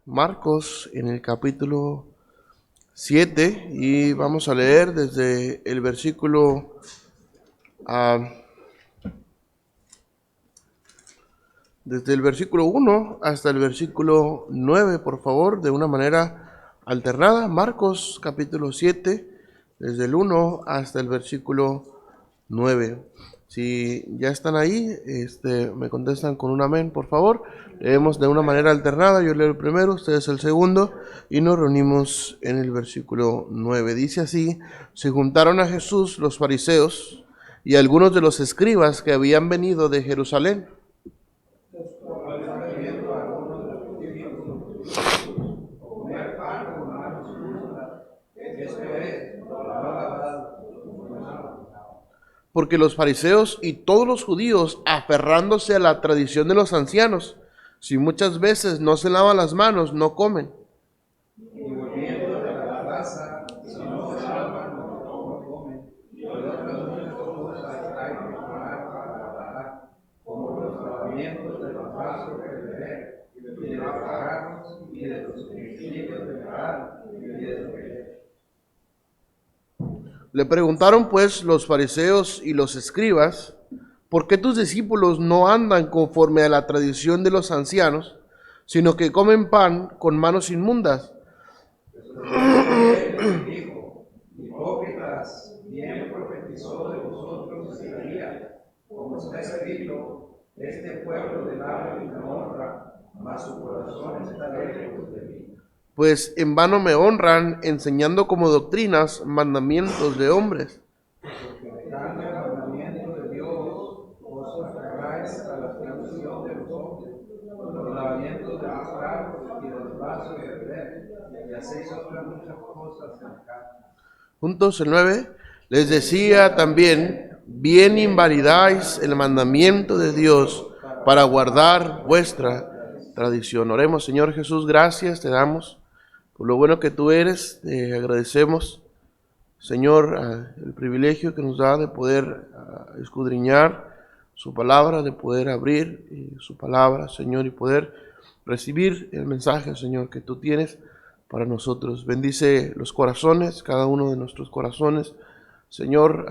Marcos en el capítulo 7 y vamos a leer desde el versículo 1 hasta el versículo 9, por favor, de una manera alternada. Marcos capítulo 7, desde el 1 hasta el versículo 9. Si ya están ahí, me contestan con un amén, por favor. Leemos de una manera alternada, yo leo el primero, ustedes el segundo, y nos reunimos en el versículo 9. Dice así: se juntaron a Jesús los fariseos y algunos de los escribas que habían venido de Jerusalén. Porque los fariseos y todos los judíos, aferrándose a la tradición de los ancianos, si muchas veces no se lavan las manos, no comen. Y volviendo de la plaza, si no se lavan, no comen. Y otras muchas cosas hay que pagar para pagar, como los lavamientos de los vasos de beber, y de los paganos, y de los utensilios de beber, y de los beber. Le preguntaron pues los fariseos y los escribas: ¿por qué tus discípulos no andan conforme a la tradición de los ancianos, sino que comen pan con manos inmundas? Dijo: hipócritas, bien profetizó de vosotros Isaías, como está escrito: este pueblo de labios me honra, mas su corazón está lejos de mí. Pues en vano me honran, enseñando como doctrinas mandamientos de hombres. Porque dejando el mandamiento de Dios, os aferráis a la tradición de los hombres, los lavamientos de los platos y de los vasos de beber, y hacéis otras muchas cosas en la casa. Juntos el 9, les decía también: bien invalidáis el mandamiento de Dios para guardar vuestra tradición. Oremos. Señor Jesús, gracias te damos por lo bueno que tú eres. Te agradecemos, Señor, el privilegio que nos da de poder escudriñar su palabra, de poder abrir su palabra, Señor, y poder recibir el mensaje, Señor, que tú tienes para nosotros. Bendice los corazones, cada uno de nuestros corazones, Señor.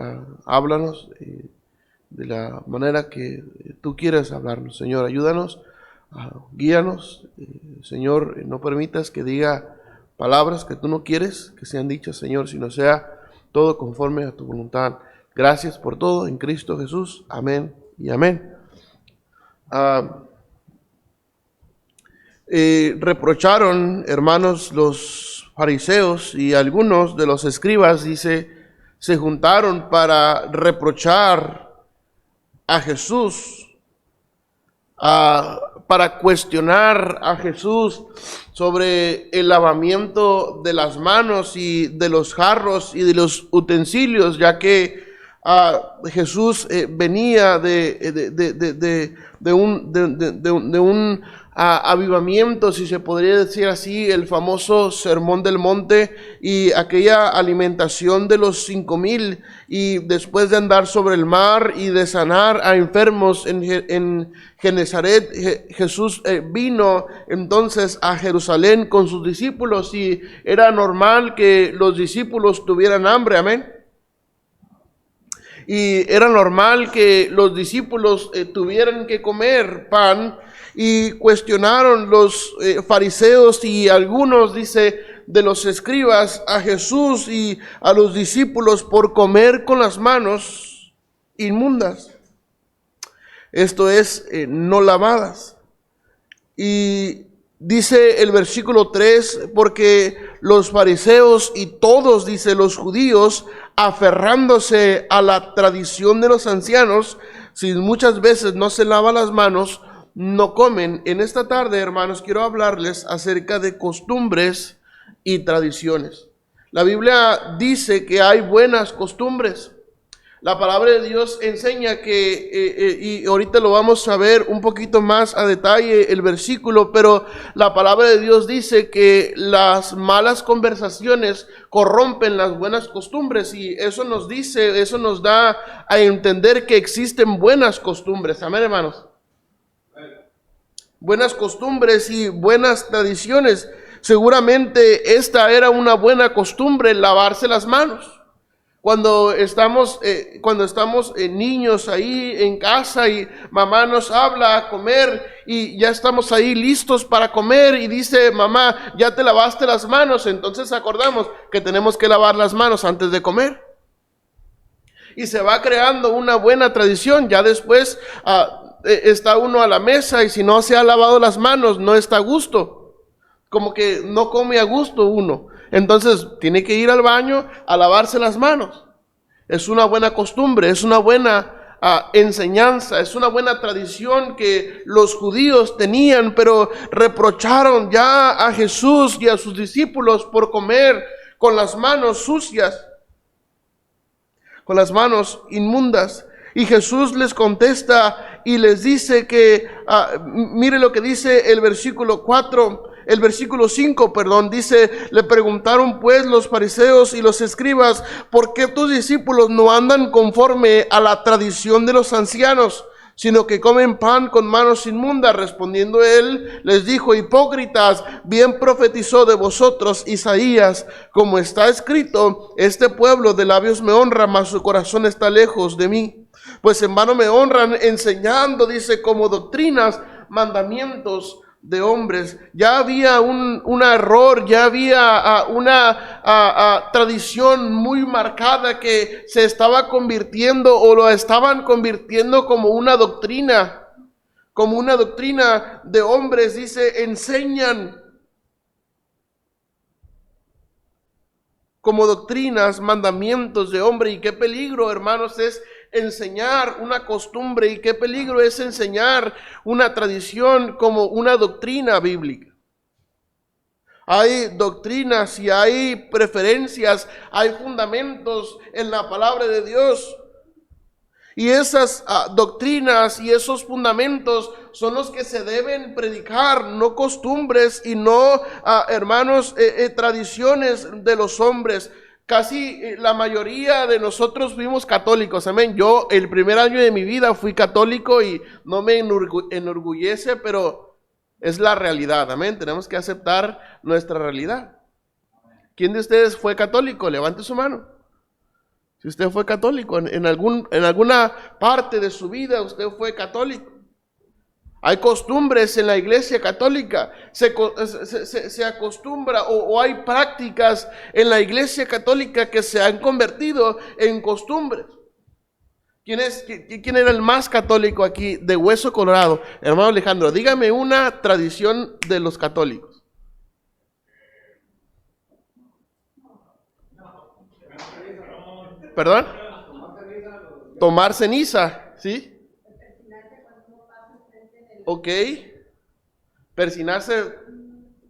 Háblanos de la manera que tú quieres hablarnos, Señor. Ayúdanos, guíanos, Señor. No permitas que diga palabras que tú no quieres que sean dichas, Señor, sino sea todo conforme a tu voluntad. Gracias por todo en Cristo Jesús. Amén y amén. Reprocharon, hermanos, los fariseos y algunos de los escribas, dice, se juntaron para reprochar a Jesús, para cuestionar a Jesús sobre el lavamiento de las manos y de los jarros y de los utensilios, ya que Jesús venía de un avivamiento, si se podría decir así, el famoso Sermón del Monte y aquella alimentación de los 5,000, y después de andar sobre el mar y de sanar a enfermos en Genezaret, Jesús vino entonces a Jerusalén con sus discípulos, y era normal que los discípulos tuvieran hambre, amén. Y era normal que los discípulos tuvieran que comer pan, y cuestionaron los fariseos y algunos, dice, de los escribas a Jesús y a los discípulos por comer con las manos inmundas, esto es, no lavadas. Y dice el versículo 3, porque los fariseos y todos, dice, los judíos, aferrándose a la tradición de los ancianos, si muchas veces no se lavan las manos, no comen. En esta tarde, hermanos, quiero hablarles acerca de costumbres y tradiciones. La Biblia dice que hay buenas costumbres. La palabra de Dios enseña que, y ahorita lo vamos a ver un poquito más a detalle el versículo, pero la palabra de Dios dice que las malas conversaciones corrompen las buenas costumbres, y eso nos dice, eso nos da a entender que existen buenas costumbres. Amén, hermanos. buenas costumbres y buenas tradiciones. Seguramente esta era una buena costumbre, lavarse las manos. Cuando estamos niños ahí en casa y mamá nos habla a comer y ya estamos ahí listos para comer y dice mamá, ya te lavaste las manos, entonces acordamos que tenemos que lavar las manos antes de comer. Y se va creando una buena tradición. Ya después está uno a la mesa y si no se ha lavado las manos no está a gusto, como que no come a gusto uno. Entonces tiene que ir al baño a lavarse las manos. Es una buena costumbre, es una buena enseñanza, es una buena tradición que los judíos tenían, pero reprocharon ya a Jesús y a sus discípulos por comer con las manos sucias, con las manos inmundas. Y Jesús les contesta y les dice que, mire lo que dice el versículo 5, dice, le preguntaron pues los fariseos y los escribas, ¿por qué tus discípulos no andan conforme a la tradición de los ancianos, sino que comen pan con manos inmundas? Respondiendo él, les dijo, hipócritas, bien profetizó de vosotros Isaías, como está escrito, este pueblo de labios me honra, mas su corazón está lejos de mí. Pues en vano me honran, enseñando, dice, como doctrinas, mandamientos de hombres. Ya había un error, ya había una tradición muy marcada que se estaba convirtiendo o lo estaban convirtiendo como una doctrina de hombres. Dice, enseñan como doctrinas, mandamientos de hombre. Y qué peligro, hermanos, es enseñar una costumbre y qué peligro es enseñar una tradición como una doctrina bíblica. Hay doctrinas y hay preferencias, hay fundamentos en la palabra de Dios. Y esas doctrinas y esos fundamentos son los que se deben predicar, no costumbres y no, hermanos, tradiciones de los hombres. Casi la mayoría de nosotros fuimos católicos, amén. Yo el primer año de mi vida fui católico y no me enorgullece, pero es la realidad, amén. Tenemos que aceptar nuestra realidad. ¿Quién de ustedes fue católico? Levante su mano. Si usted fue católico, en alguna parte de su vida usted fue católico. Hay costumbres en la iglesia católica, se acostumbra o hay prácticas en la iglesia católica que se han convertido en costumbres. ¿Quién era el más católico aquí de Hueso Colorado? Hermano Alejandro, dígame una tradición de los católicos. ¿Perdón? Tomar ceniza, ¿sí? Ok. Persinarse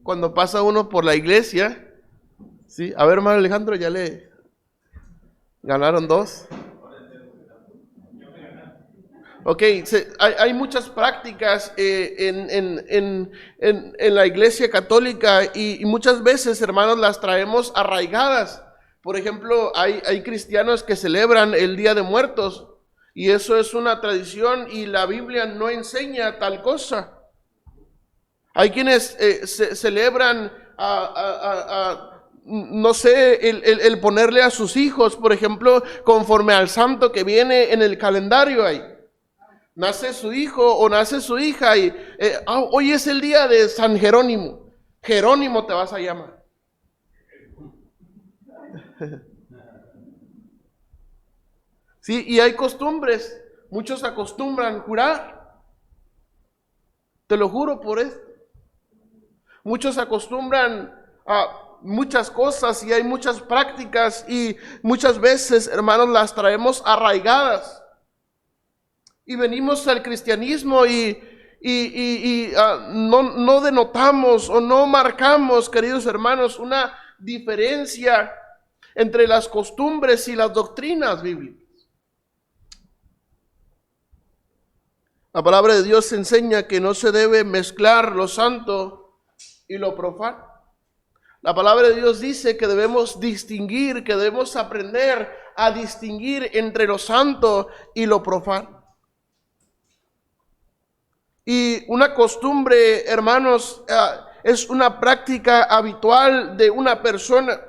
cuando pasa uno por la iglesia. ¿Sí? A ver, hermano Alejandro, ya le ganaron 2. Ok, hay muchas prácticas en la iglesia católica y muchas veces, hermanos, las traemos arraigadas. Por ejemplo, hay cristianos que celebran el Día de Muertos y eso es una tradición y la Biblia no enseña tal cosa. Hay quienes celebran, no sé, el ponerle a sus hijos, por ejemplo, conforme al santo que viene en el calendario ahí. Nace su hijo o nace su hija y hoy es el día de San Jerónimo. Jerónimo te vas a llamar. Sí, y hay costumbres. Muchos acostumbran jurar. Te lo juro por esto. Muchos acostumbran a muchas cosas y hay muchas prácticas y muchas veces, hermanos, las traemos arraigadas. Y venimos al cristianismo y no denotamos o no marcamos, queridos hermanos, una diferencia entre las costumbres y las doctrinas bíblicas. La palabra de Dios enseña que no se debe mezclar lo santo y lo profano. La palabra de Dios dice que debemos distinguir, que debemos aprender a distinguir entre lo santo y lo profano. Y una costumbre, hermanos, es una práctica habitual de una persona.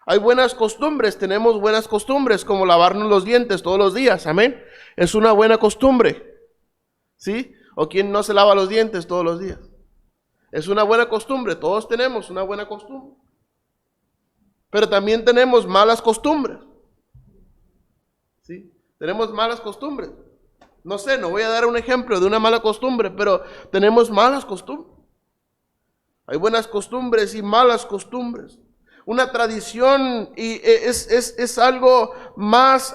Hay buenas costumbres, tenemos buenas costumbres, como lavarnos los dientes todos los días, amén. Es una buena costumbre, ¿sí? ¿O quién no se lava los dientes todos los días? Es una buena costumbre, todos tenemos una buena costumbre. Pero también tenemos malas costumbres, ¿sí? Tenemos malas costumbres. No sé, no voy a dar un ejemplo de una mala costumbre, pero tenemos malas costumbres. Hay buenas costumbres y malas costumbres. Una tradición y es algo más,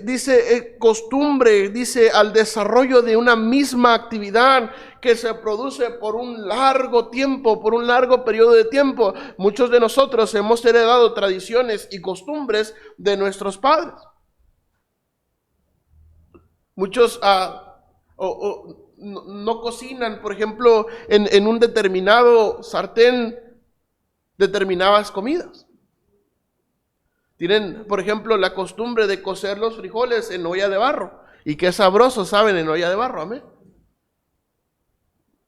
dice costumbre, dice al desarrollo de una misma actividad que se produce por un largo tiempo, por un largo periodo de tiempo. Muchos de nosotros hemos heredado tradiciones y costumbres de nuestros padres. Muchos no cocinan, por ejemplo, en un determinado sartén determinadas comidas. Tienen, por ejemplo, la costumbre de cocer los frijoles en olla de barro. Y qué sabroso saben en olla de barro, amén.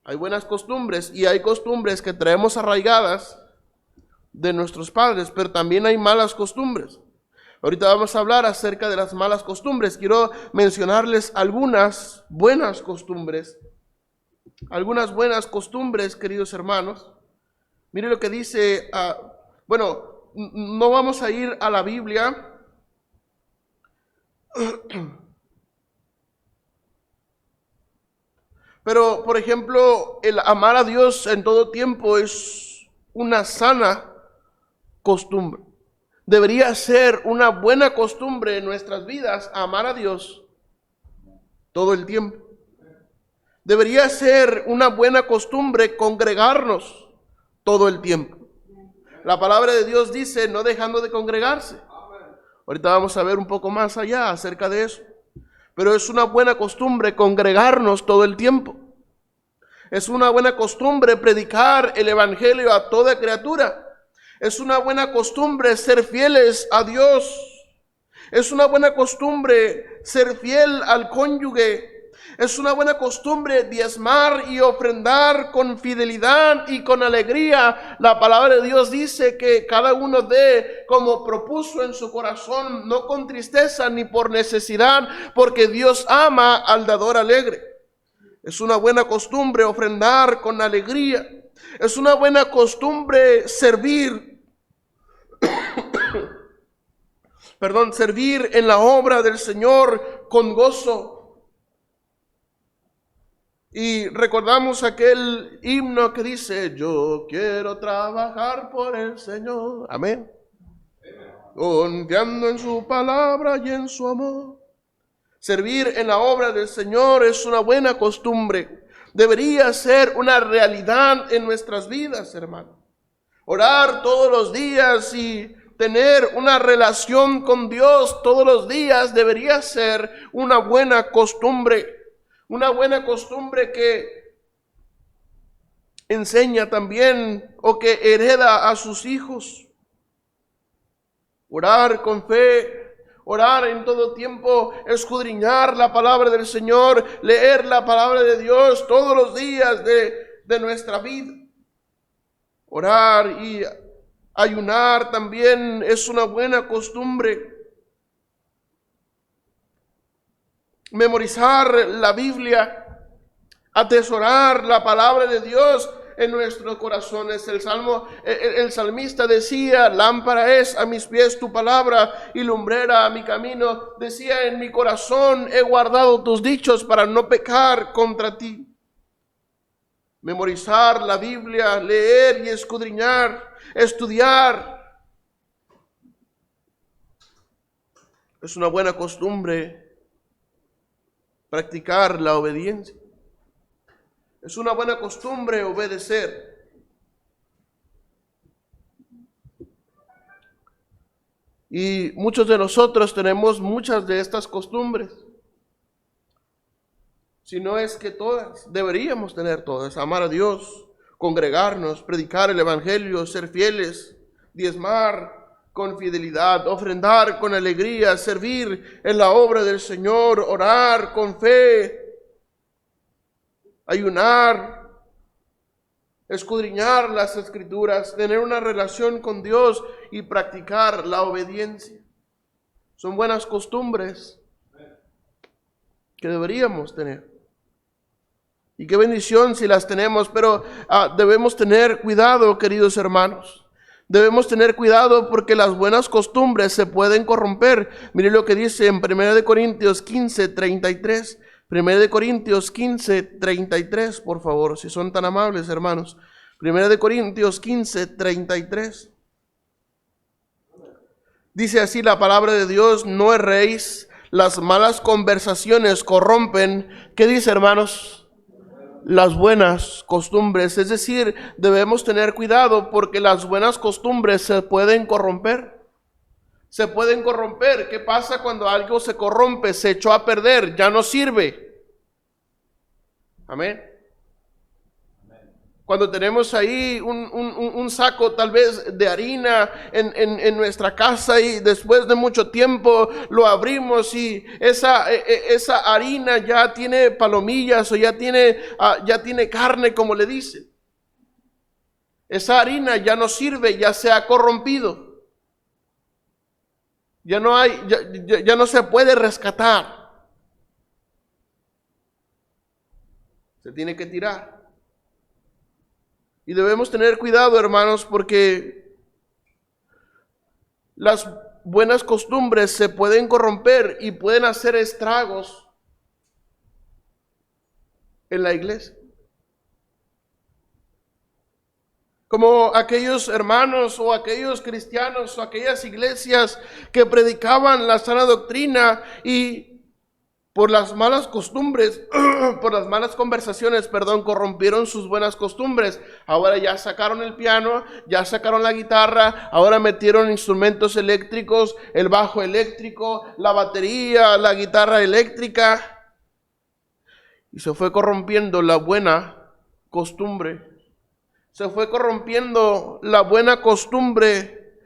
Hay buenas costumbres y hay costumbres que traemos arraigadas de nuestros padres, pero también hay malas costumbres. Ahorita vamos a hablar acerca de las malas costumbres. Quiero mencionarles algunas buenas costumbres. Algunas buenas costumbres, queridos hermanos. Mire lo que dice, no vamos a ir a la Biblia. Pero, por ejemplo, el amar a Dios en todo tiempo es una sana costumbre. Debería ser una buena costumbre en nuestras vidas amar a Dios todo el tiempo. Debería ser una buena costumbre congregarnos todo el tiempo. La palabra de Dios dice, no dejando de congregarse. Ahorita vamos a ver un poco más allá acerca de eso. Pero es una buena costumbre congregarnos todo el tiempo. Es una buena costumbre predicar el evangelio a toda criatura. Es una buena costumbre ser fieles a Dios. Es una buena costumbre ser fiel al cónyuge. Es una buena costumbre diezmar y ofrendar con fidelidad y con alegría. La palabra de Dios dice que cada uno dé como propuso en su corazón, no con tristeza ni por necesidad, porque Dios ama al dador alegre. Es una buena costumbre ofrendar con alegría. Es una buena costumbre servir. Servir en la obra del Señor con gozo. Y recordamos aquel himno que dice, yo quiero trabajar por el Señor. Amén. Confiando en su palabra y en su amor. Servir en la obra del Señor es una buena costumbre. Debería ser una realidad en nuestras vidas, hermano. Orar todos los días y tener una relación con Dios todos los días debería ser una buena costumbre. Una buena costumbre que enseña también o que hereda a sus hijos. Orar con fe, orar en todo tiempo, escudriñar la palabra del Señor, leer la palabra de Dios todos los días de nuestra vida. Orar y ayunar también es una buena costumbre. Memorizar la Biblia, atesorar la palabra de Dios en nuestros corazones. El salmista decía, lámpara es a mis pies tu palabra y lumbrera a mi camino. Decía, en mi corazón he guardado tus dichos para no pecar contra ti. Memorizar la Biblia, leer y escudriñar, estudiar. Es una buena costumbre. Practicar la obediencia. Es una buena costumbre obedecer. Y muchos de nosotros tenemos muchas de estas costumbres. Si no es que todas, deberíamos tener todas. Amar a Dios, congregarnos, predicar el evangelio, ser fieles, diezmar con fidelidad, ofrendar con alegría, servir en la obra del Señor, orar con fe, ayunar, escudriñar las Escrituras, tener una relación con Dios y practicar la obediencia. Son buenas costumbres que deberíamos tener. Y qué bendición si las tenemos, pero debemos tener cuidado, queridos hermanos. Debemos tener cuidado porque las buenas costumbres se pueden corromper. Mire lo que dice en 1 Corintios 15:33. 1 Corintios 15:33, por favor, si son tan amables, hermanos. 1 Corintios 15:33. Dice así la palabra de Dios: no erréis, las malas conversaciones corrompen. ¿Qué dice, hermanos? Las buenas costumbres. Es decir, debemos tener cuidado porque las buenas costumbres se pueden corromper. Se pueden corromper. ¿Qué pasa cuando algo se corrompe? Se echó a perder, ya no sirve. Amén. Cuando tenemos ahí un saco tal vez de harina en nuestra casa y después de mucho tiempo lo abrimos y esa harina ya tiene palomillas o ya tiene carne, como le dicen. Esa harina ya no sirve, ya se ha corrompido. Ya no se puede rescatar. Se tiene que tirar. Y debemos tener cuidado, hermanos, porque las buenas costumbres se pueden corromper y pueden hacer estragos en la iglesia. Como aquellos hermanos o aquellos cristianos o aquellas iglesias que predicaban la sana doctrina y por las malas costumbres, por las malas conversaciones, corrompieron sus buenas costumbres. Ahora ya sacaron el piano, ya sacaron la guitarra, ahora metieron instrumentos eléctricos, el bajo eléctrico, la batería, la guitarra eléctrica. Y se fue corrompiendo la buena costumbre. Se fue corrompiendo la buena costumbre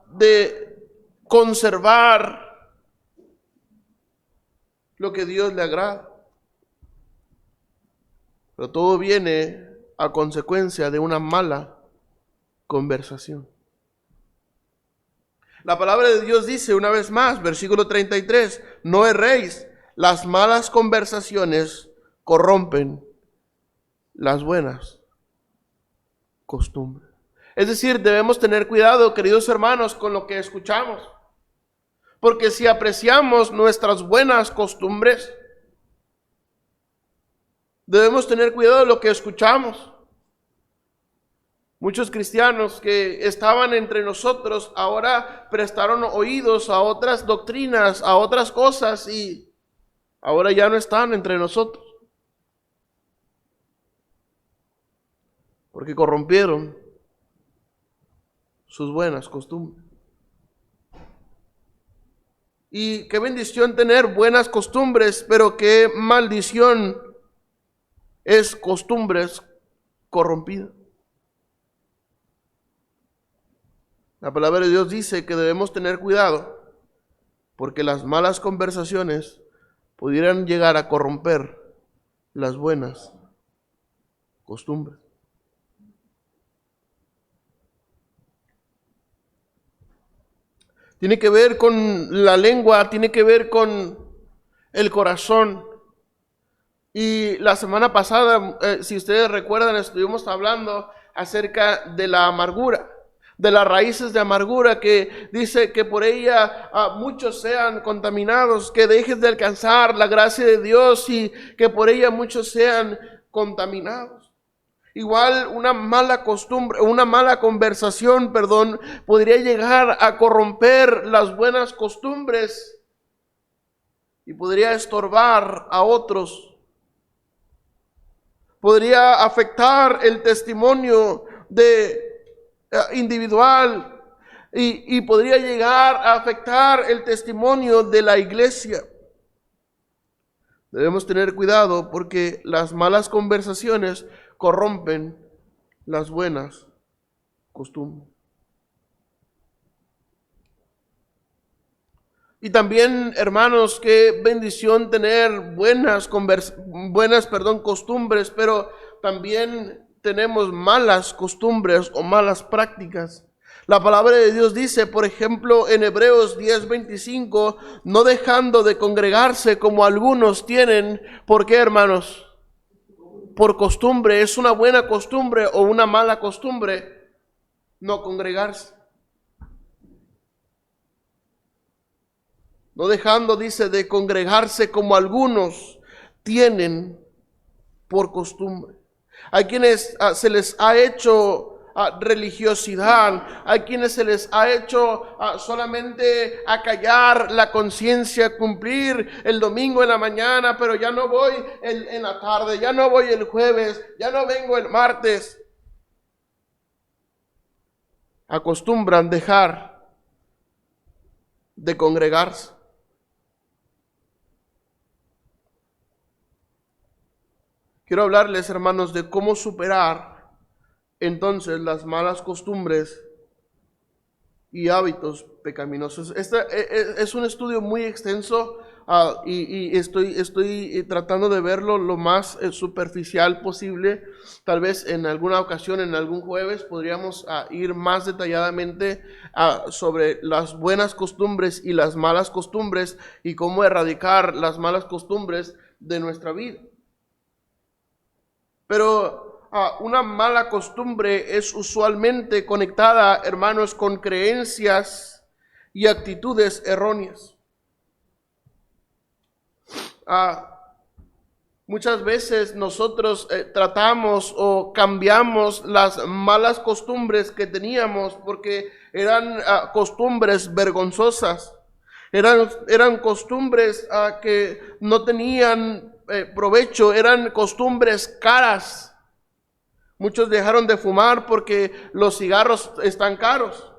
de conservar lo que Dios le agrada. Pero todo viene a consecuencia de una mala conversación. La palabra de Dios dice una vez más, versículo 33, no erréis, las malas conversaciones corrompen las buenas costumbres. Es decir, debemos tener cuidado, queridos hermanos, con lo que escuchamos. Porque si apreciamos nuestras buenas costumbres, debemos tener cuidado de lo que escuchamos. Muchos cristianos que estaban entre nosotros ahora prestaron oídos a otras doctrinas, a otras cosas y ahora ya no están entre nosotros. Porque corrompieron sus buenas costumbres. Y qué bendición tener buenas costumbres, pero qué maldición es costumbres corrompidas. La palabra de Dios dice que debemos tener cuidado, porque las malas conversaciones pudieran llegar a corromper las buenas costumbres. Tiene que ver con la lengua, tiene que ver con el corazón. Y la semana pasada, si ustedes recuerdan, estuvimos hablando acerca de la amargura, de las raíces de amargura, que dice que por ella muchos sean contaminados, que dejes de alcanzar la gracia de Dios y que por ella muchos sean contaminados. Igual una mala costumbre, una mala conversación, podría llegar a corromper las buenas costumbres y podría estorbar a otros. Podría afectar el testimonio individual y podría llegar a afectar el testimonio de la iglesia. Debemos tener cuidado porque las malas conversaciones corrompen las buenas costumbres. Y también, hermanos, qué bendición tener buenas costumbres, pero también tenemos malas costumbres o malas prácticas. La palabra de Dios dice, por ejemplo, en Hebreos 10:25, no dejando de congregarse como algunos tienen. ¿Por qué, hermanos? Por costumbre. ¿Es una buena costumbre o una mala costumbre no congregarse? No dejando, dice, de congregarse como algunos tienen por costumbre. Hay quienes se les ha hecho religiosidad, hay quienes se les ha hecho solamente acallar la conciencia, cumplir el domingo en la mañana, pero ya no voy en la tarde, ya no voy el jueves, ya no vengo el martes. Acostumbran dejar de congregarse. Quiero hablarles, hermanos, de cómo superar entonces las malas costumbres y hábitos pecaminosos. Este es un estudio muy extenso y estoy tratando de verlo lo más superficial posible. Tal vez en alguna ocasión, en algún jueves, podríamos ir más detalladamente sobre las buenas costumbres y las malas costumbres y cómo erradicar las malas costumbres de nuestra vida. Pero una mala costumbre es usualmente conectada, hermanos, con creencias y actitudes erróneas. Muchas veces nosotros tratamos o cambiamos las malas costumbres que teníamos porque eran costumbres vergonzosas. Eran costumbres que no tenían provecho, eran costumbres caras. Muchos dejaron de fumar porque los cigarros están caros.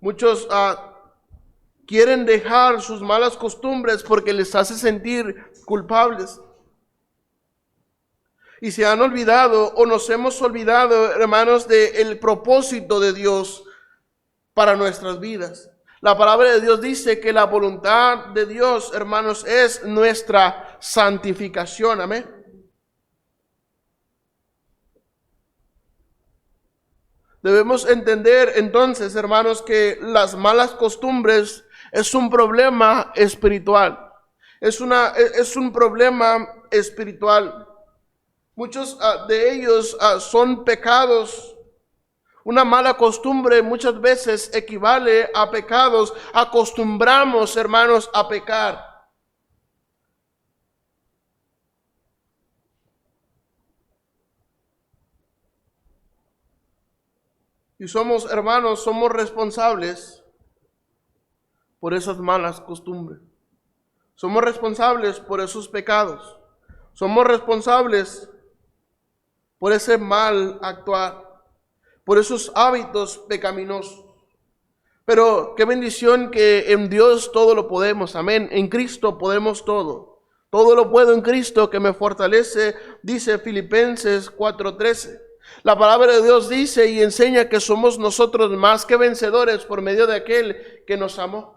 Muchos quieren dejar sus malas costumbres porque les hace sentir culpables. Y se han olvidado o nos hemos olvidado, hermanos, del propósito de Dios para nuestras vidas. La palabra de Dios dice que la voluntad de Dios, hermanos, es nuestra santificación. Amén. Debemos entender entonces, hermanos, que las malas costumbres es un problema espiritual. Es un problema espiritual. Muchos de ellos son pecados. Una mala costumbre muchas veces equivale a pecados. Acostumbramos, hermanos, a pecar. Y somos, hermanos, somos responsables por esas malas costumbres. Somos responsables por esos pecados. Somos responsables por ese mal actuar, por esos hábitos pecaminosos. Pero qué bendición que en Dios todo lo podemos, amén. En Cristo podemos todo. Todo lo puedo en Cristo que me fortalece, dice Filipenses 4:13. La palabra de Dios dice y enseña que somos nosotros más que vencedores por medio de aquel que nos amó.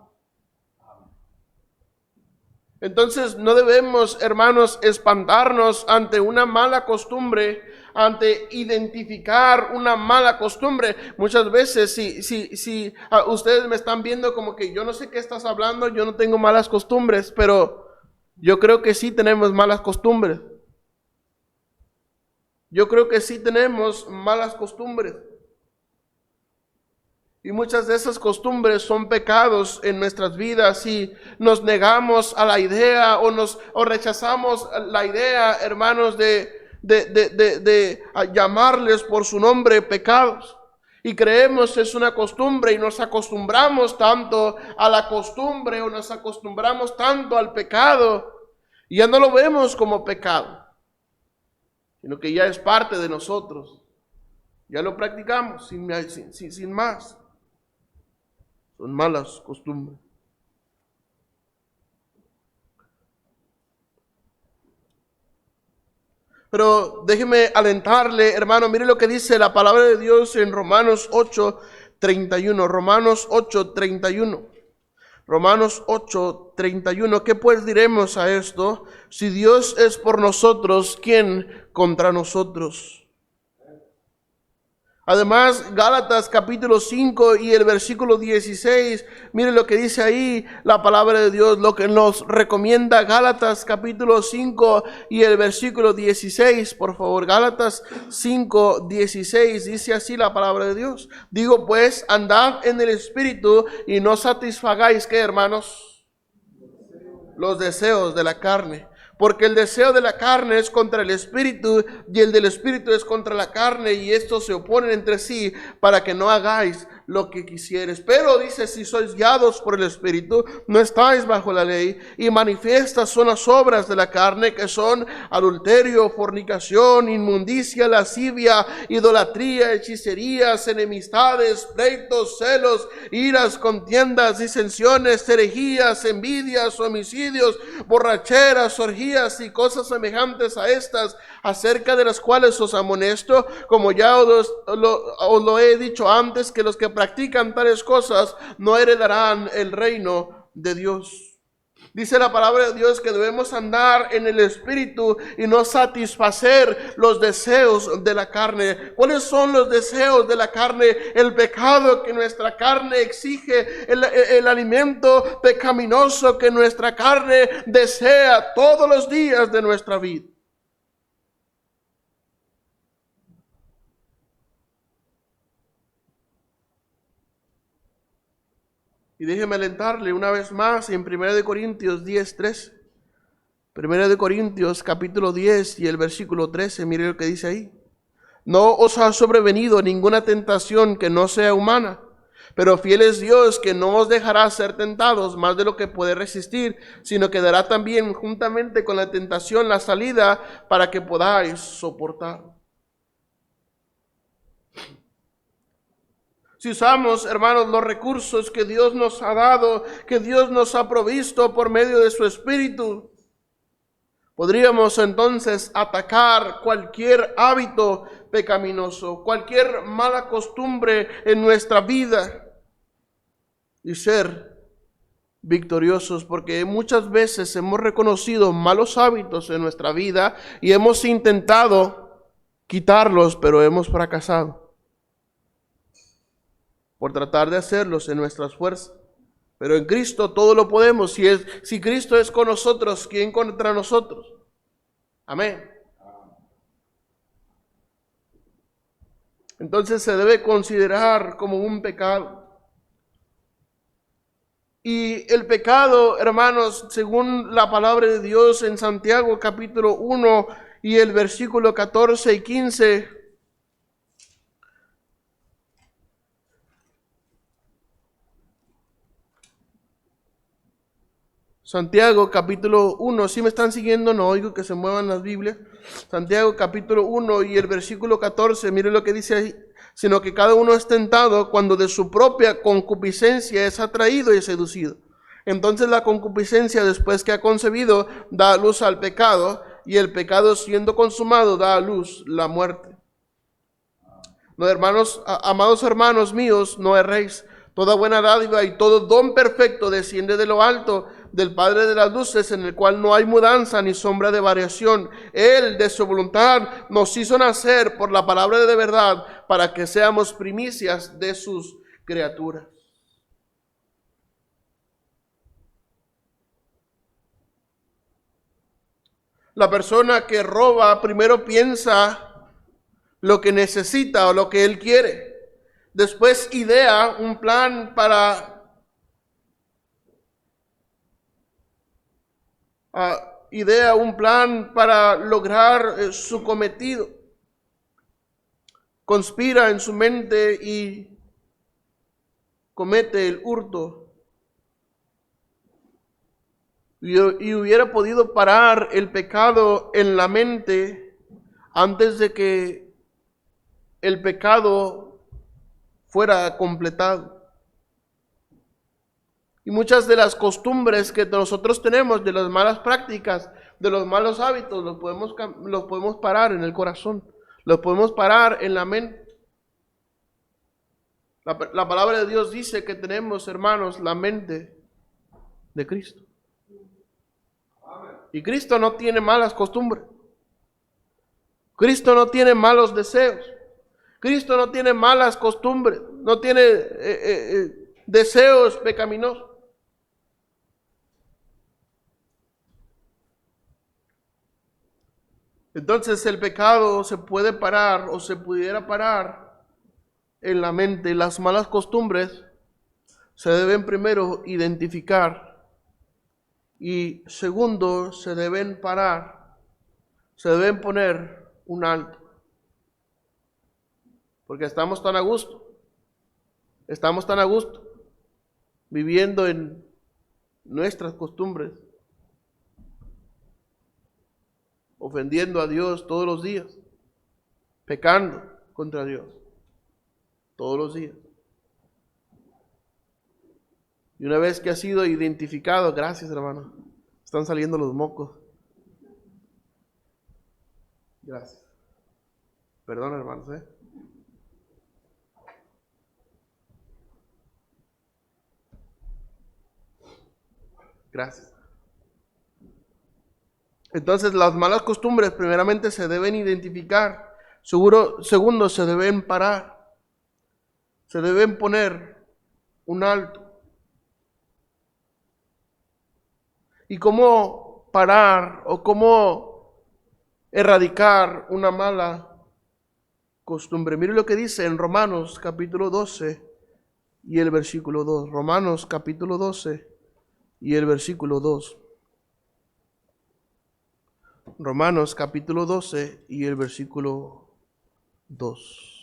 Entonces no debemos, hermanos, espantarnos ante una mala costumbre, ante identificar una mala costumbre. Muchas veces si ustedes me están viendo como que yo no sé qué estás hablando, yo no tengo malas costumbres, pero yo creo que sí tenemos malas costumbres. Yo creo que sí tenemos malas costumbres. Y muchas de esas costumbres son pecados en nuestras vidas y nos negamos a la idea o rechazamos la idea, hermanos, de llamarles por su nombre pecados. Y creemos es una costumbre y nos acostumbramos tanto a la costumbre o nos acostumbramos tanto al pecado y ya no lo vemos como pecado, sino que ya es parte de nosotros. Ya lo practicamos sin más. Son malas costumbres. Pero déjeme alentarle, hermano, mire lo que dice la palabra de Dios en Romanos 8, 31. Romanos 8, 31. Romanos 8, 31. ¿Qué pues diremos a esto? Si Dios es por nosotros, ¿quién contra nosotros? Además, Gálatas capítulo 5 y el versículo 16, miren lo que dice ahí la palabra de Dios, lo que nos recomienda Gálatas capítulo 5 y el versículo 16, por favor. Gálatas 5, 16, dice así la palabra de Dios. Digo pues, andad en el Espíritu y no satisfagáis, ¿qué, hermanos? Los deseos de la carne. Porque el deseo de la carne es contra el Espíritu y el del Espíritu es contra la carne, y estos se oponen entre sí para que no hagáis lo que quisieres. Pero dice, si sois guiados por el Espíritu, no estáis bajo la ley. Y manifiestas son las obras de la carne, que son adulterio, fornicación, inmundicia, lascivia, idolatría, hechicerías, enemistades, pleitos, celos, iras, contiendas, disensiones, herejías, envidias, homicidios, borracheras, orgías y cosas semejantes a estas, acerca de las cuales os amonesto, como ya os lo he dicho antes, que los que practican tales cosas no heredarán el reino de Dios. Dice la palabra de Dios que debemos andar en el Espíritu y no satisfacer los deseos de la carne. ¿Cuáles son los deseos de la carne? El pecado que nuestra carne exige, el alimento pecaminoso que nuestra carne desea todos los días de nuestra vida. Y déjeme alentarle una vez más en 1 Corintios 10, 13. 1 Corintios capítulo 10 y el versículo 13, mire lo que dice ahí. No os ha sobrevenido ninguna tentación que no sea humana, pero fiel es Dios, que no os dejará ser tentados más de lo que puede resistir, sino que dará también juntamente con la tentación la salida para que podáis soportar. Si usamos, hermanos, los recursos que Dios nos ha dado, que Dios nos ha provisto por medio de su Espíritu, podríamos entonces atacar cualquier hábito pecaminoso, cualquier mala costumbre en nuestra vida y ser victoriosos, porque muchas veces hemos reconocido malos hábitos en nuestra vida y hemos intentado quitarlos, pero hemos fracasado por tratar de hacerlos en nuestras fuerzas. Pero en Cristo todo lo podemos. Si Cristo es con nosotros, ¿quién contra nosotros? Amén. Entonces se debe considerar como un pecado. Y el pecado, hermanos, según la palabra de Dios en Santiago capítulo 1 y el versículo 14 y 15, Santiago capítulo 1, si me están siguiendo, no oigo que se muevan las Biblias. Santiago capítulo 1 y el versículo 14, mire lo que dice ahí. Sino que cada uno es tentado cuando de su propia concupiscencia es atraído y seducido. Entonces la concupiscencia, después que ha concebido, da a luz al pecado, y el pecado, siendo consumado, da a luz la muerte. No, hermanos, amados hermanos míos, no erréis. Toda buena dádiva y todo don perfecto desciende de lo alto, del Padre de las luces, en el cual no hay mudanza ni sombra de variación. Él, de su voluntad, nos hizo nacer por la palabra de verdad, para que seamos primicias de sus criaturas. La persona que roba primero piensa lo que necesita o lo que él quiere. Después idea un plan para lograr su cometido. Conspira en su mente y comete el hurto. Y hubiera podido parar el pecado en la mente antes de que el pecado fuera completado. Y muchas de las costumbres que nosotros tenemos, de las malas prácticas, de los malos hábitos, los podemos parar en el corazón, los podemos parar en la mente. La palabra de Dios dice que tenemos, hermanos, la mente de Cristo. Y Cristo no tiene malas costumbres. Cristo no tiene malos deseos. Cristo no tiene malas costumbres. No tiene deseos pecaminosos. Entonces el pecado se puede parar o se pudiera parar en la mente. Las malas costumbres se deben primero identificar y segundo se deben parar, se deben poner un alto. Porque estamos tan a gusto viviendo en nuestras costumbres, ofendiendo a Dios todos los días, pecando contra Dios todos los días. Y una vez que ha sido identificado, gracias hermano, están saliendo los mocos. Gracias. Perdón hermanos, Gracias. Entonces las malas costumbres primeramente se deben identificar. Segundo, se deben parar. Se deben poner un alto. ¿Y cómo parar o cómo erradicar una mala costumbre? Mire lo que dice en Romanos capítulo 12 y el versículo 2. Romanos capítulo 12 y el versículo 2. Romanos capítulo 12 y el versículo 2.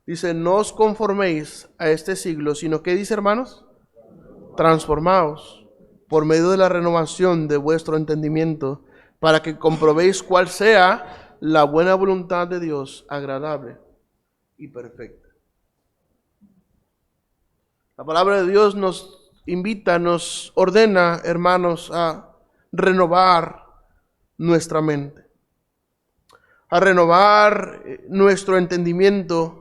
Dice, no os conforméis a este siglo, sino que dice, hermanos, transformaos por medio de la renovación de vuestro entendimiento, para que comprobéis cuál sea la buena voluntad de Dios, agradable y perfecta. La palabra de Dios nos invita, nos ordena, hermanos, a renovar nuestra mente, a renovar nuestro entendimiento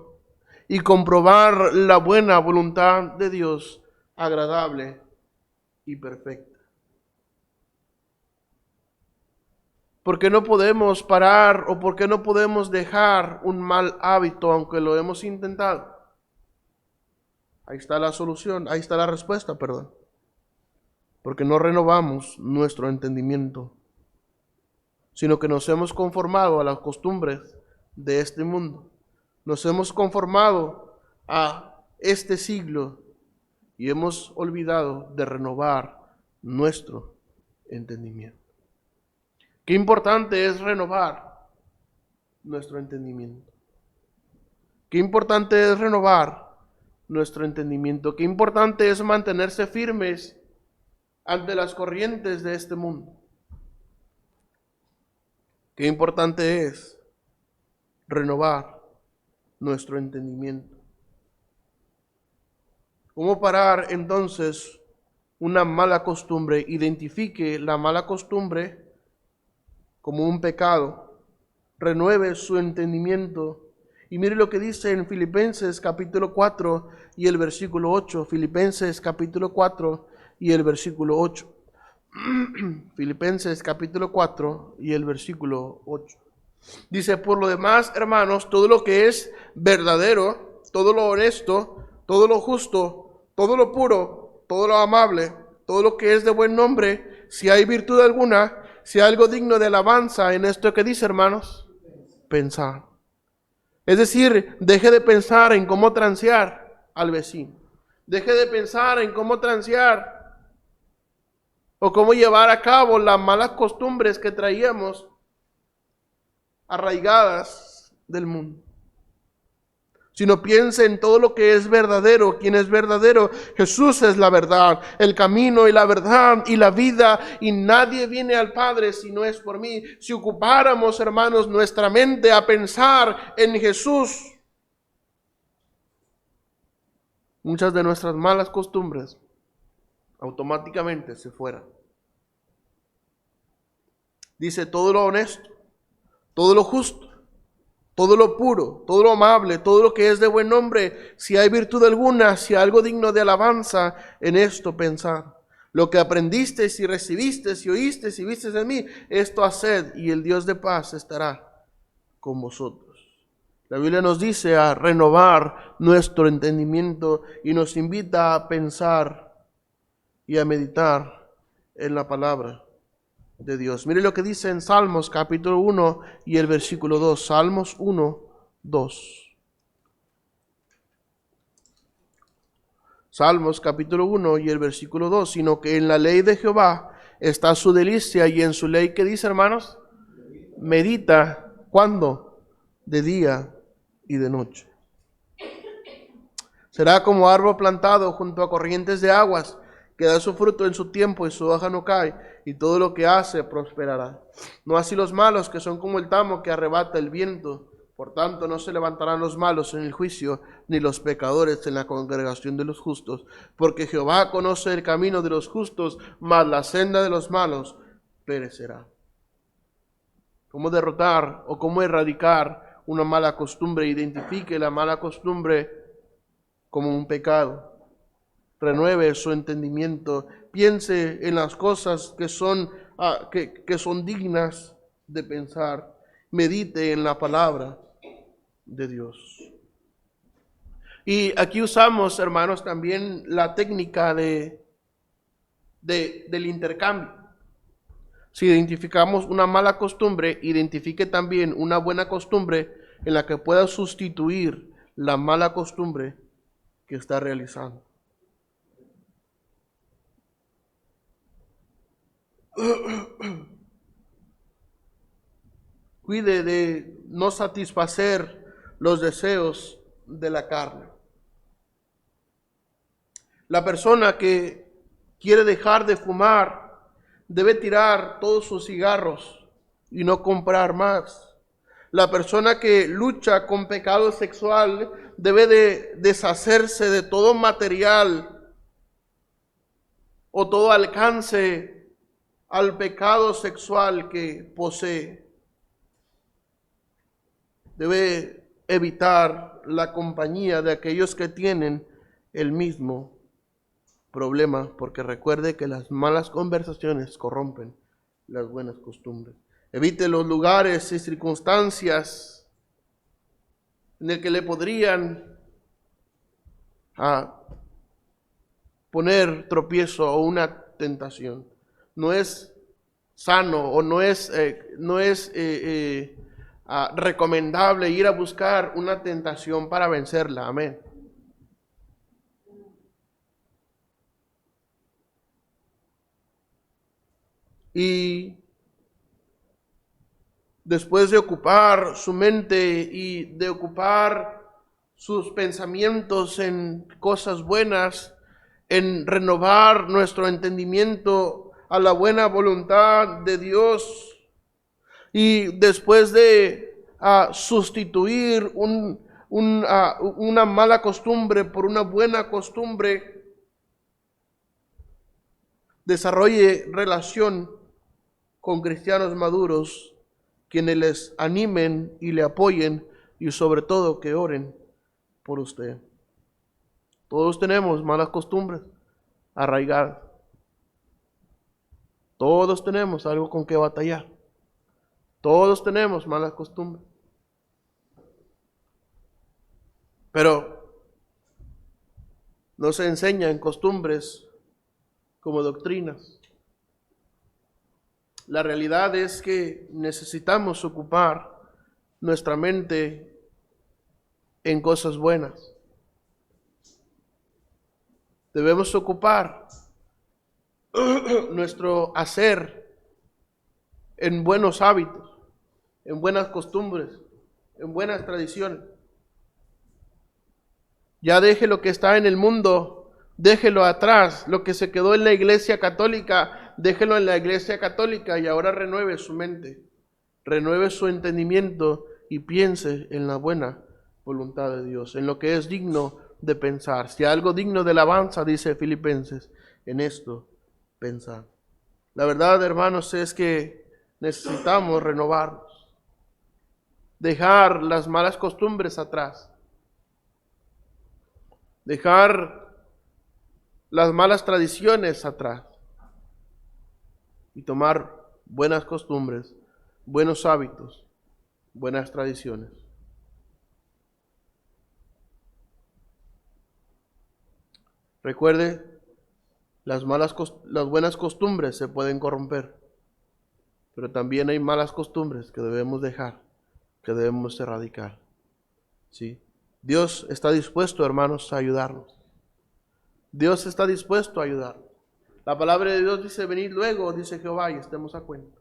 y comprobar la buena voluntad de Dios, agradable y perfecta. ¿Por qué no podemos parar o por qué no podemos dejar un mal hábito aunque lo hemos intentado? Ahí está la solución, ahí está la respuesta, perdón. Porque no renovamos nuestro entendimiento, sino que nos hemos conformado a las costumbres de este mundo. Nos hemos conformado a este siglo y hemos olvidado de renovar nuestro entendimiento. Qué importante es renovar nuestro entendimiento. Qué importante es renovar nuestro entendimiento. Qué importante es mantenerse firmes ante las corrientes de este mundo. Qué importante es renovar nuestro entendimiento. ¿Cómo parar entonces una mala costumbre? Identifique la mala costumbre como un pecado. Renueve su entendimiento. Y mire lo que dice en Filipenses capítulo 4 y el versículo 8. Filipenses capítulo 4 y el versículo 8. Filipenses capítulo 4 y el versículo 8. Dice, por lo demás, hermanos, todo lo que es verdadero, todo lo honesto, todo lo justo, todo lo puro, todo lo amable, todo lo que es de buen nombre, si hay virtud alguna, si hay algo digno de alabanza, en esto que dice, hermanos, pensar. Es decir, deje de pensar en cómo transear al vecino. Deje de pensar en cómo transear o cómo llevar a cabo las malas costumbres que traíamos arraigadas del mundo. Sino piense en todo lo que es verdadero. ¿Quién es verdadero? Jesús es la verdad, el camino y la verdad y la vida, y nadie viene al Padre si no es por mí. Si ocupáramos, hermanos, nuestra mente a pensar en Jesús, muchas de nuestras malas costumbres automáticamente se fueran. Dice todo lo honesto, todo lo justo, todo lo puro, todo lo amable, todo lo que es de buen nombre, si hay virtud alguna, si hay algo digno de alabanza, en esto pensad. Lo que aprendiste, si recibiste, si oíste, si viste en mí, esto haced, y el Dios de paz estará con vosotros. La Biblia nos dice a renovar nuestro entendimiento y nos invita a pensar y a meditar en la palabra de Dios. Mire lo que dice en Salmos capítulo 1 y el versículo 2. Salmos 1, 2. Salmos capítulo 1 y el versículo 2. Sino que en la ley de Jehová está su delicia, y en su ley, ¿qué dice, hermanos? Medita, ¿cuándo? De día y de noche. Será como árbol plantado junto a corrientes de aguas, que da su fruto en su tiempo y su hoja no cae, y todo lo que hace prosperará. No así los malos, que son como el tamo que arrebata el viento. Por tanto, no se levantarán los malos en el juicio, ni los pecadores en la congregación de los justos. Porque Jehová conoce el camino de los justos, mas la senda de los malos perecerá. ¿Cómo derrotar o cómo erradicar una mala costumbre? Identifique la mala costumbre como un pecado. Renueve su entendimiento. Piense en las cosas que son dignas de pensar. Medite en la palabra de Dios. Y aquí usamos, hermanos, también la técnica del intercambio. Si identificamos una mala costumbre, identifique también una buena costumbre en la que pueda sustituir la mala costumbre que está realizando. Cuide de no satisfacer los deseos de la carne. La persona que quiere dejar de fumar debe tirar todos sus cigarros y no comprar más. La persona que lucha con pecado sexual debe de deshacerse de todo material o todo alcance al pecado sexual que posee. Debe evitar la compañía de aquellos que tienen el mismo problema, porque recuerde que las malas conversaciones corrompen las buenas costumbres. Evite los lugares y circunstancias en el que le podrían poner tropiezo o una tentación. No es sano o no es recomendable ir a buscar una tentación para vencerla. Amén. Y después de ocupar su mente y de ocupar sus pensamientos en cosas buenas, en renovar nuestro entendimiento a la buena voluntad de Dios, y después de sustituir una mala costumbre por una buena costumbre, desarrolle relación con cristianos maduros, quienes les animen y le apoyen, y sobre todo que oren por usted. Todos tenemos malas costumbres arraigadas. Todos tenemos algo con que batallar. Todos tenemos malas costumbres. Pero no se enseñan costumbres como doctrinas. La realidad es que necesitamos ocupar nuestra mente en cosas buenas. Debemos ocupar nuestro hacer en buenos hábitos, en buenas costumbres, en buenas tradiciones. Ya deje lo que está en el mundo, déjelo atrás. Lo que se quedó en la Iglesia Católica, déjelo en la Iglesia Católica, y ahora renueve su mente, renueve su entendimiento y piense en la buena voluntad de Dios, en lo que es digno de pensar. Si algo digno de alabanza, dice Filipenses, en esto pensar. La verdad, hermanos, es que necesitamos renovarnos. dejar las malas costumbres atrás, dejar las malas tradiciones atrás y tomar buenas costumbres, buenos hábitos, buenas tradiciones. Recuerde, las buenas costumbres se pueden corromper, pero también hay malas costumbres que debemos dejar, que debemos erradicar. ¿Sí? Dios está dispuesto, hermanos, a ayudarnos. Dios está dispuesto a ayudarnos. La palabra de Dios dice, venid luego, dice Jehová, y estemos a cuenta.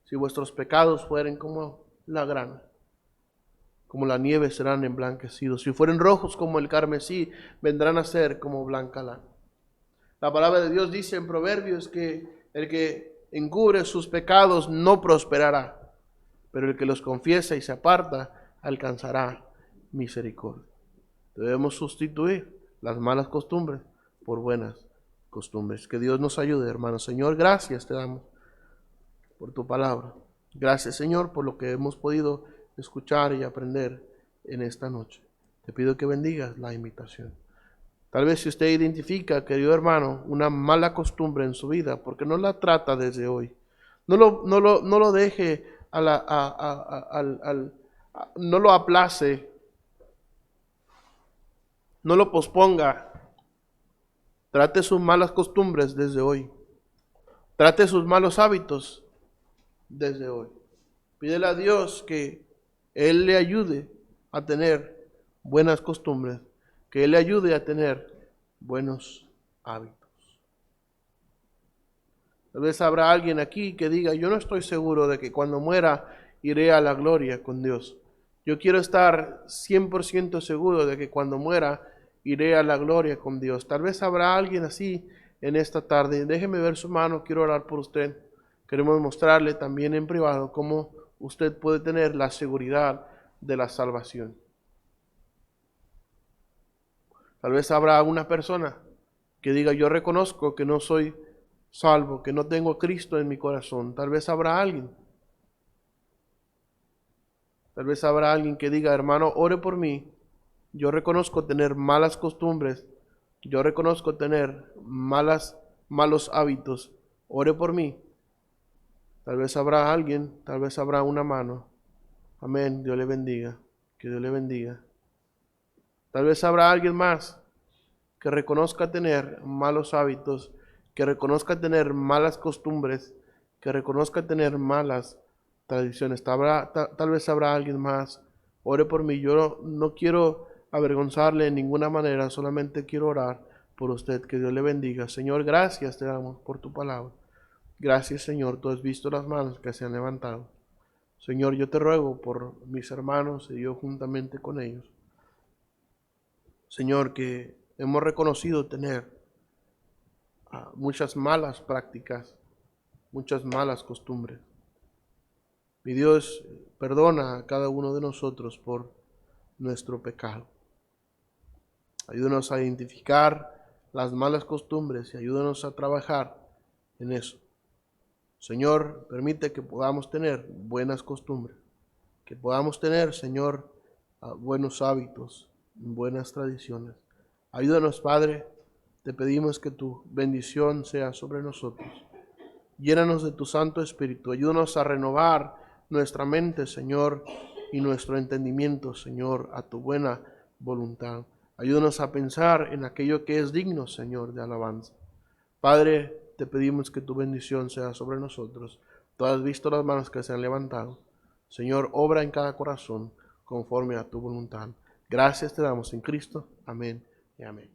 Si vuestros pecados fueren como la grana, como la nieve serán emblanquecidos. Si fueren rojos como el carmesí, vendrán a ser como blanca lana. La palabra de Dios dice en Proverbios que el que encubre sus pecados no prosperará, pero el que los confiesa y se aparta alcanzará misericordia. Debemos sustituir las malas costumbres por buenas costumbres. Que Dios nos ayude, hermanos. Señor, gracias te damos por tu palabra. Gracias, Señor, por lo que hemos podido escuchar y aprender en esta noche. Te pido que bendigas la invitación. Tal vez si usted identifica, querido hermano, una mala costumbre en su vida, porque no la trata desde hoy. No lo deje no lo aplace, no lo posponga. Trate sus malas costumbres desde hoy. Trate sus malos hábitos desde hoy. Pídele a Dios que Él le ayude a tener buenas costumbres, que Él le ayude a tener buenos hábitos. Tal vez habrá alguien aquí que diga, yo no estoy seguro de que cuando muera iré a la gloria con Dios. Yo quiero estar 100% seguro de que cuando muera iré a la gloria con Dios. Tal vez habrá alguien así en esta tarde. Déjeme ver su mano, quiero orar por usted. Queremos mostrarle también en privado cómo usted puede tener la seguridad de la salvación. Tal vez habrá una persona que diga, yo reconozco que no soy salvo, que no tengo a Cristo en mi corazón. Tal vez habrá alguien. Tal vez habrá alguien que diga, hermano, ore por mí. Yo reconozco tener malas costumbres. Yo reconozco tener malos hábitos. Ore por mí. Tal vez habrá alguien, tal vez habrá una mano. Amén, Dios le bendiga. Que Dios le bendiga. Tal vez habrá alguien más que reconozca tener malos hábitos, que reconozca tener malas costumbres, que reconozca tener malas tradiciones. Tal vez habrá alguien más. Ore por mí. Yo no quiero avergonzarle en ninguna manera, solamente quiero orar por usted. Que Dios le bendiga. Señor, gracias te damos por tu palabra. Gracias, Señor, tú has visto las manos que se han levantado. Señor, yo te ruego por mis hermanos y yo juntamente con ellos. Señor, que hemos reconocido tener muchas malas prácticas, muchas malas costumbres. Mi Dios, perdona a cada uno de nosotros por nuestro pecado. Ayúdanos a identificar las malas costumbres y ayúdanos a trabajar en eso. Señor, permite que podamos tener buenas costumbres, que podamos tener, Señor, buenos hábitos, buenas tradiciones. Ayúdanos, Padre, te pedimos que tu bendición sea sobre nosotros. Llénanos de tu Santo Espíritu, ayúdanos a renovar nuestra mente, Señor, y nuestro entendimiento, Señor, a tu buena voluntad. Ayúdanos a pensar en aquello que es digno, Señor, de alabanza. Padre, te pedimos que tu bendición sea sobre nosotros. Tú has visto las manos que se han levantado. Señor, obra en cada corazón conforme a tu voluntad. Gracias te damos en Cristo. Amén y amén.